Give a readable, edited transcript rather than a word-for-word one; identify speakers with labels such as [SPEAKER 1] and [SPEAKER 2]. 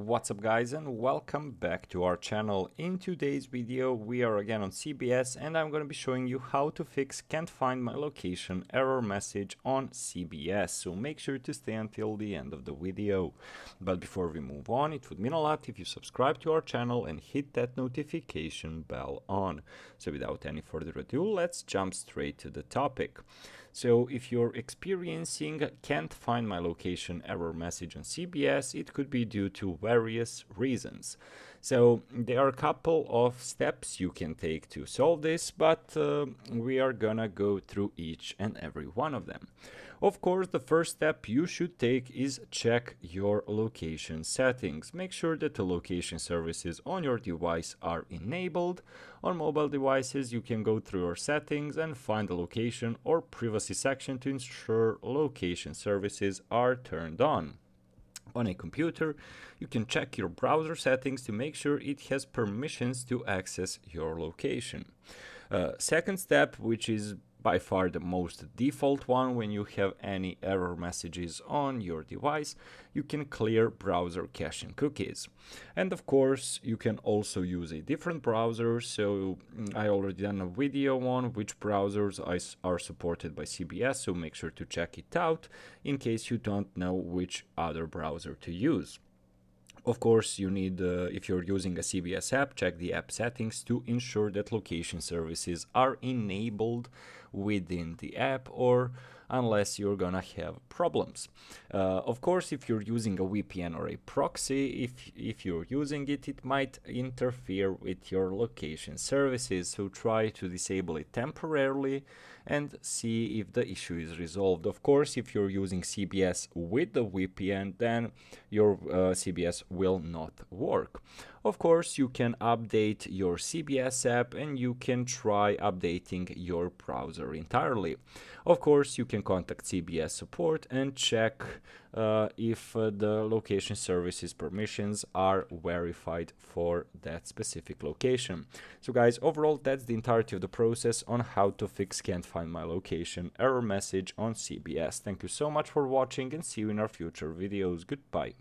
[SPEAKER 1] What's up guys, and welcome back to our channel. In today's video we are again on CBS and I'm going to be showing you how to fix can't find my location error message on CBS, so make sure to stay until the end of the video. But before we move on, it would mean a lot if you subscribe to our channel and hit that notification bell on. So without any further ado, let's jump straight to the topic. So if you're experiencing can't find my location error message on CBS, it could be due to various reasons. So there are a couple of steps you can take to solve this, but we are gonna go through each and every one of them. Of course, the first step you should take is check your location settings. Make sure that the location services on your device are enabled. On mobile devices, you can go through your settings and find the location or privacy section to ensure location services are turned on. On a computer, you can check your browser settings to make sure it has permissions to access your location. Second step, which is by far the most default one when you have any error messages on your device, you can clear browser cache and cookies. And of course, you can also use a different browser. So I already done a video on which browsers are supported by CBS, so make sure to check it out in case you don't know which other browser to use. Of course, you need, if you're using a CBS app, check the app settings to ensure that location services are enabled within the app, or unless you're gonna have problems. Of course, if you're using a VPN or a proxy, if you're using it, it might interfere with your location services, so try to disable it temporarily and see if the issue is resolved. Of course, if you're using CBS with the VPN, then your CBS will not work. Of course, you can update your CBS app and you can try updating your browser entirely. Of course, you can contact CBS support and check if the location services permissions are verified for that specific location. So guys, overall, that's the entirety of the process on how to fix can't find my location error message on CBS. Thank you so much for watching and see you in our future videos. Goodbye.